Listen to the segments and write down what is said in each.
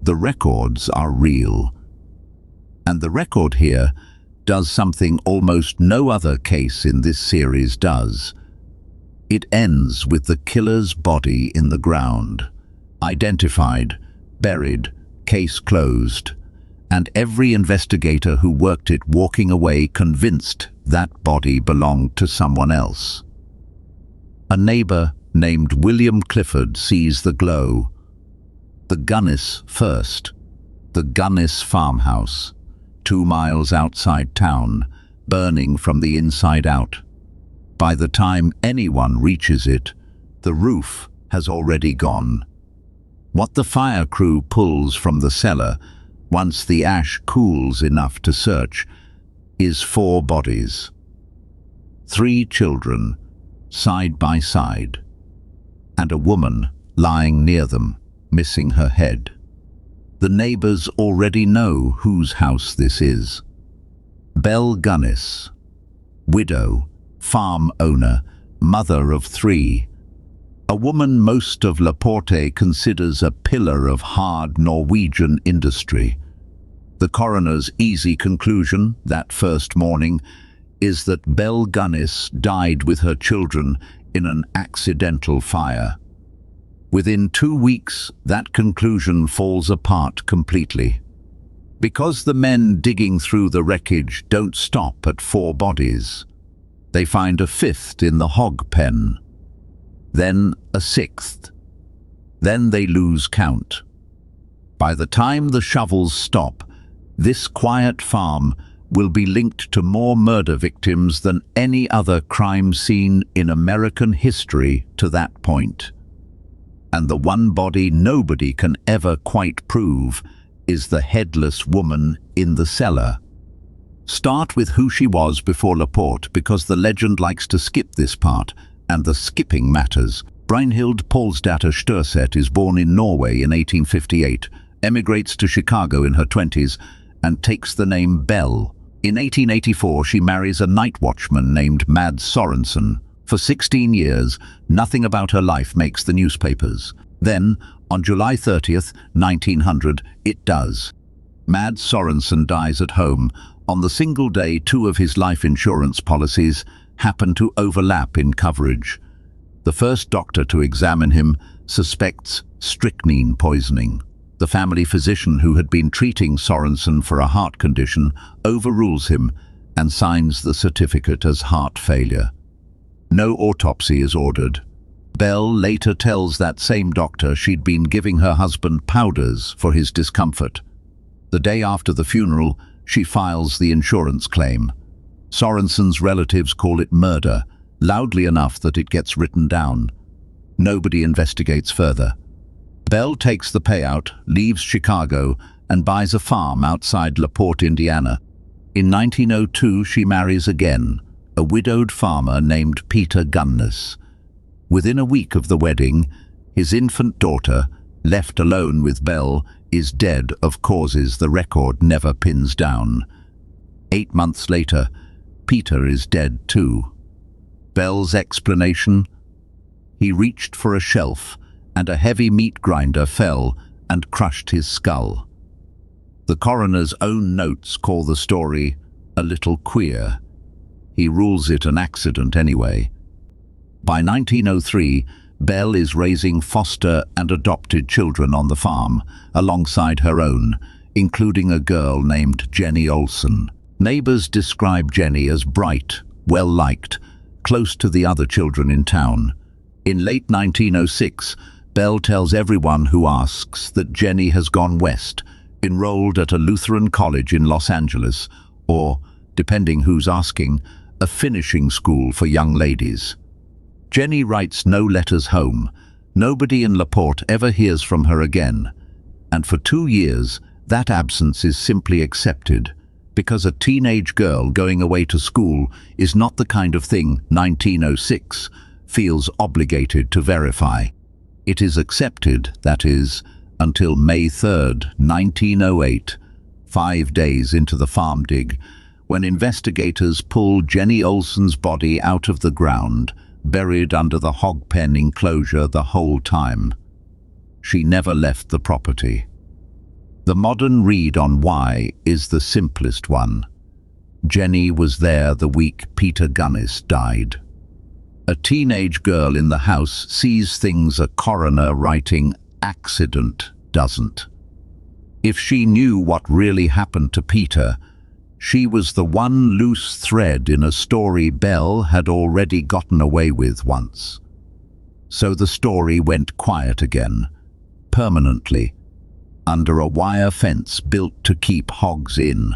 The records are real. And the record here does something almost no other case in this series does. It ends with the killer's body in the ground. Identified, buried, case closed, and every investigator who worked it walking away convinced that body belonged to someone else. A neighbor named William Clifford sees the glow. The Gunness first. The Gunness farmhouse, 2 miles outside town, burning from the inside out. By the time anyone reaches it, the roof has already gone. What the fire crew pulls from the cellar, once the ash cools enough to search, is 4 bodies. 3 children, side by side, and a woman lying near them, missing her head. The neighbors already know whose house this is. Belle Gunness, widow, farm owner, mother of 3. A woman most of Laporte considers a pillar of hard Norwegian industry. The coroner's easy conclusion that first morning is that Belle Gunness died with her children in an accidental fire. Within 2 weeks, that conclusion falls apart completely. Because the men digging through the wreckage don't stop at 4 bodies. They find a 5th in the hog pen, then a 6th. Then they lose count. By the time the shovels stop, this quiet farm will be linked to more murder victims than any other crime scene in American history to that point. And the one body nobody can ever quite prove is the headless woman in the cellar. Start with who she was before Laporte, because the legend likes to skip this part, and the skipping matters. Brynhild Paulsdatter Størseth is born in Norway in 1858, emigrates to Chicago in her 20s, and takes the name Belle. In 1884, she marries a night watchman named Mads Sorensen. For 16 years, nothing about her life makes the newspapers. Then, on July 30th, 1900, it does. Mads Sorensen dies at home. On the single day 2 of his life insurance policies happen to overlap in coverage. The first doctor to examine him suspects strychnine poisoning. The family physician who had been treating Sorensen for a heart condition overrules him and signs the certificate as heart failure. No autopsy is ordered. Belle later tells that same doctor she'd been giving her husband powders for his discomfort. The day after the funeral, she files the insurance claim. Sorensen's relatives call it murder, loudly enough that it gets written down. Nobody investigates further. Belle takes the payout, leaves Chicago, and buys a farm outside LaPorte, Indiana. In 1902, she marries again, a widowed farmer named Peter Gunness. Within a week of the wedding, his infant daughter, left alone with Belle, is dead of causes the record never pins down. 8 months later, Peter is dead too. Belle's explanation? He reached for a shelf, and a heavy meat grinder fell and crushed his skull. The coroner's own notes call the story a little queer. He rules it an accident anyway. By 1903, Belle is raising foster and adopted children on the farm, alongside her own, including a girl named Jenny Olson. Neighbors describe Jenny as bright, well-liked, close to the other children in town. In late 1906, Belle tells everyone who asks that Jenny has gone west, enrolled at a Lutheran college in Los Angeles, or, depending who's asking, a finishing school for young ladies. Jenny writes no letters home. Nobody in LaPorte ever hears from her again. And for 2 years, that absence is simply accepted, because a teenage girl going away to school is not the kind of thing 1906 feels obligated to verify. It is accepted, that is, until May 3rd, 1908, 5 days into the farm dig, when investigators pull Jenny Olson's body out of the ground, buried under the hog pen enclosure the whole time. She never left the property. The modern read on why is the simplest one. Jenny was there the week Peter Gunness died. A teenage girl in the house sees things a coroner writing accident doesn't. If she knew what really happened to Peter, she was the one loose thread in a story Belle had already gotten away with once. So the story went quiet again, permanently, under a wire fence built to keep hogs in.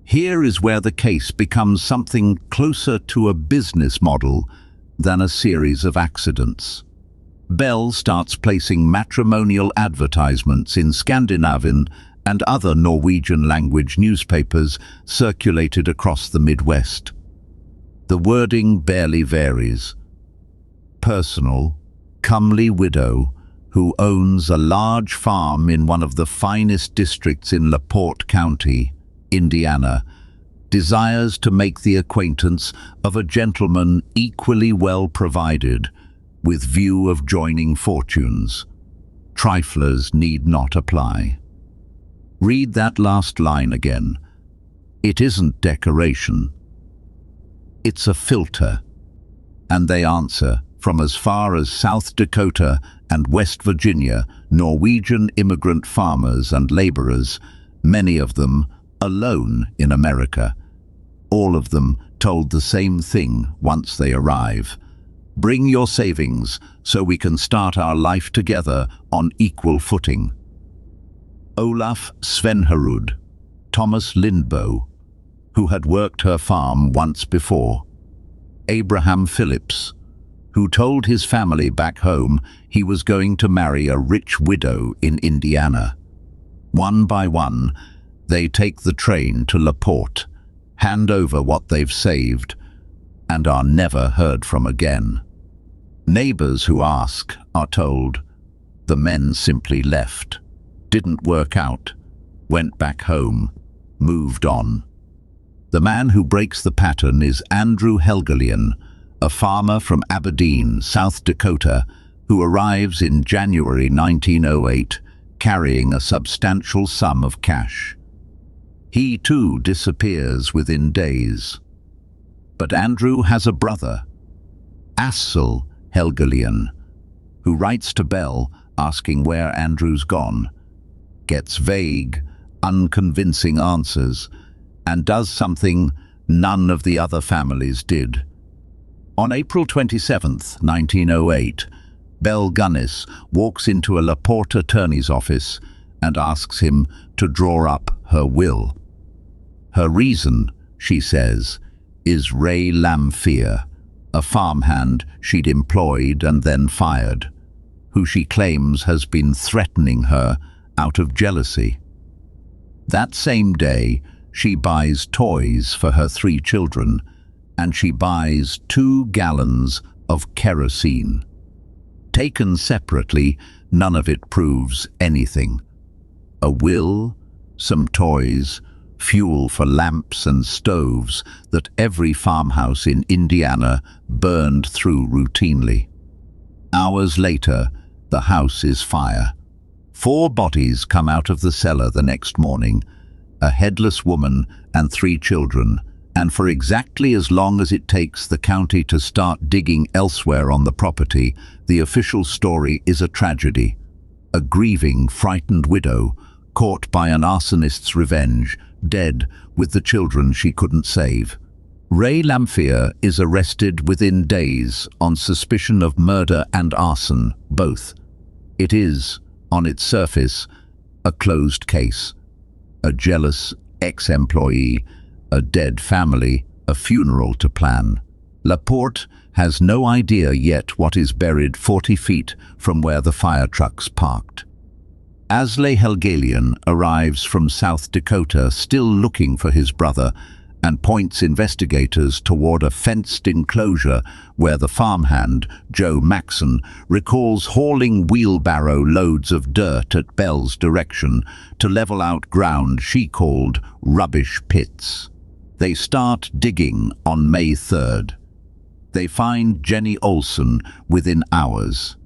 Here is where the case becomes something closer to a business model than a series of accidents. Belle starts placing matrimonial advertisements in Scandinavian and other Norwegian-language newspapers circulated across the Midwest. The wording barely varies. Personal, comely widow who owns a large farm in one of the finest districts in Porte County, Indiana, desires to make the acquaintance of a gentleman equally well provided, with view of joining fortunes. Triflers need not apply. Read that last line again. It isn't decoration. It's a filter. And they answer, from as far as South Dakota and West Virginia, Norwegian immigrant farmers and laborers, many of them alone in America. All of them told the same thing once they arrive. Bring your savings so we can start our life together on equal footing. Olaf Svenherud, Thomas Lindboe, who had worked her farm once before. Abraham Phillips, who told his family back home he was going to marry a rich widow in Indiana. One by one, they take the train to LaPorte, hand over what they've saved, and are never heard from again. Neighbors who ask are told the men simply left, didn't work out, went back home, moved on. The man who breaks the pattern is Andrew Helgelien, a farmer from Aberdeen, South Dakota, who arrives in January 1908 carrying a substantial sum of cash. He too disappears within days. But Andrew has a brother, Assel Helgelien, who writes to Belle asking where Andrew's gone, gets vague, unconvincing answers, and does something none of the other families did. On April 27, 1908, Belle Gunness walks into a LaPorte attorney's office and asks him to draw up her will. Her reason, she says, is Ray Lamphere, a farmhand she'd employed and then fired, who she claims has been threatening her out of jealousy. That same day, she buys toys for her 3 children, and she buys 2 gallons of kerosene. Taken separately, none of it proves anything. A will, some toys, fuel for lamps and stoves that every farmhouse in Indiana burned through routinely. Hours later, the house is fire. 4 bodies come out of the cellar the next morning, a headless woman and 3 children, and for exactly as long as it takes the county to start digging elsewhere on the property, the official story is a tragedy. A grieving, frightened widow, caught by an arsonist's revenge, dead with the children she couldn't save. Ray Lamphere is arrested within days on suspicion of murder and arson, both. It is, on its surface, a closed case. A jealous ex-employee, a dead family, a funeral to plan. LaPorte has no idea yet what is buried 40 feet from where the fire trucks parked. Asle Helgelien arrives from South Dakota still looking for his brother and points investigators toward a fenced enclosure where the farmhand, Joe Maxson, recalls hauling wheelbarrow loads of dirt at Belle's direction to level out ground she called rubbish pits. They start digging on May 3rd. They find Jenny Olson within hours.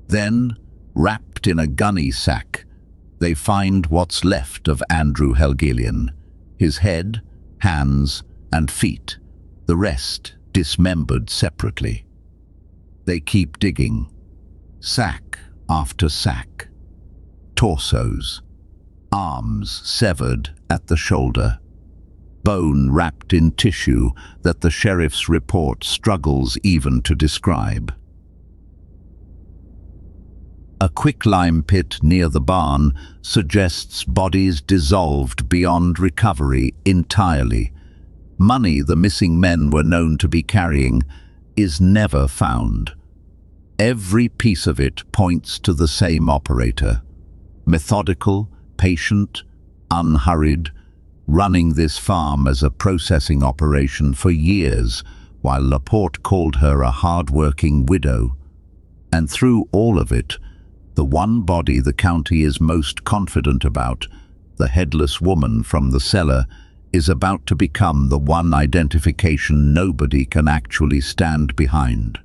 Then, Wrapped in a gunny sack, they find what's left of Andrew Helgelian, his head, hands, and feet, the rest dismembered separately. They keep digging, sack after sack, torsos, arms severed at the shoulder, bone wrapped in tissue that the sheriff's report struggles even to describe. A quicklime pit near the barn suggests bodies dissolved beyond recovery entirely. Money the missing men were known to be carrying is never found. Every piece of it points to the same operator. Methodical, patient, unhurried, running this farm as a processing operation for years, while Laporte called her a hard-working widow. And through all of it, the one body the county is most confident about, the headless woman from the cellar, is about to become the one identification nobody can actually stand behind.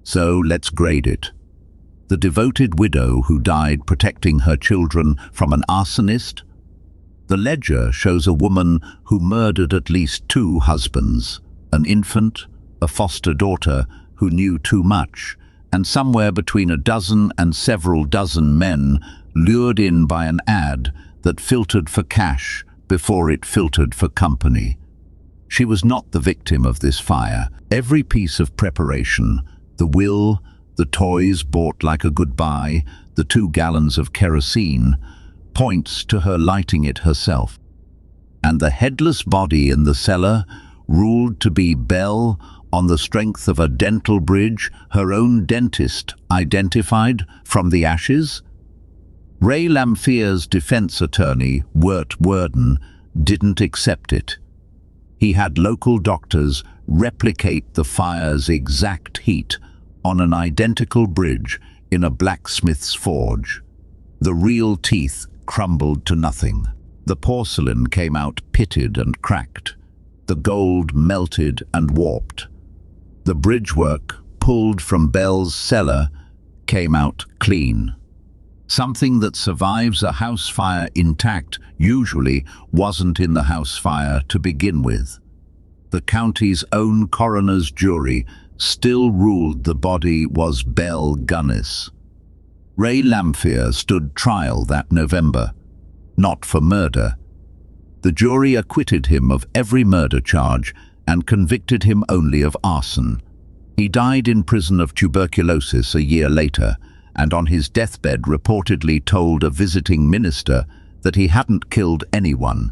So let's grade it. The devoted widow who died protecting her children from an arsonist? The ledger shows a woman who murdered at least 2 husbands, an infant, a foster daughter who knew too much, and somewhere between a dozen and several dozen men lured in by an ad that filtered for cash before it filtered for company. She was not the victim of this fire. Every piece of preparation, the will, the toys bought like a goodbye, the 2 gallons of kerosene, points to her lighting it herself. And the headless body in the cellar, ruled to be Belle, on the strength of a dental bridge her own dentist identified from the ashes? Ray Lamphere's defense attorney, Wirt Worden, didn't accept it. He had local doctors replicate the fire's exact heat on an identical bridge in a blacksmith's forge. The real teeth crumbled to nothing. The porcelain came out pitted and cracked. The gold melted and warped. The bridgework, pulled from Belle's cellar, came out clean. Something that survives a house fire intact usually wasn't in the house fire to begin with. The county's own coroner's jury still ruled the body was Belle Gunness. Ray Lamphere stood trial that November, not for murder. The jury acquitted him of every murder charge and convicted him only of arson. He died in prison of tuberculosis a year later, and on his deathbed reportedly told a visiting minister that he hadn't killed anyone,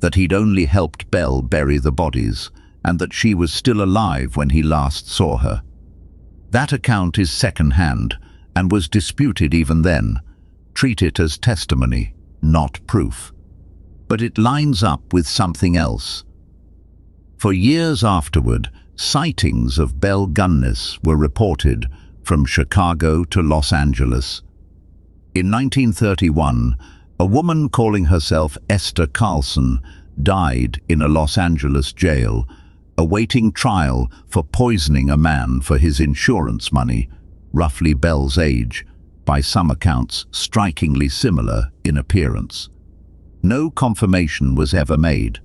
that he'd only helped Belle bury the bodies, and that she was still alive when he last saw her. That account is second-hand and was disputed even then. Treat it as testimony, not proof. But it lines up with something else. For years afterward, sightings of Belle Gunness were reported from Chicago to Los Angeles. In 1931, a woman calling herself Esther Carlson died in a Los Angeles jail, awaiting trial for poisoning a man for his insurance money, roughly Belle's age, by some accounts strikingly similar in appearance. No confirmation was ever made.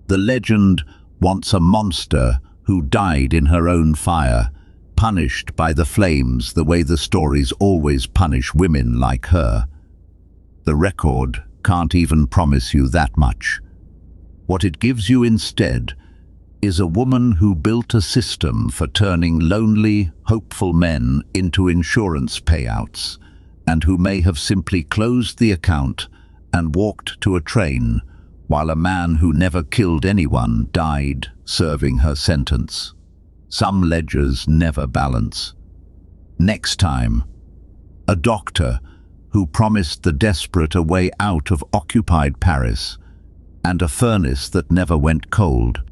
The legend wants a monster who died in her own fire, punished by the flames the way the stories always punish women like her. The record can't even promise you that much. What it gives you instead is a woman who built a system for turning lonely, hopeful men into insurance payouts, and who may have simply closed the account and walked to a train while a man who never killed anyone died serving her sentence. Some ledgers never balance. Next time, a doctor who promised the desperate a way out of occupied Paris and a furnace that never went cold.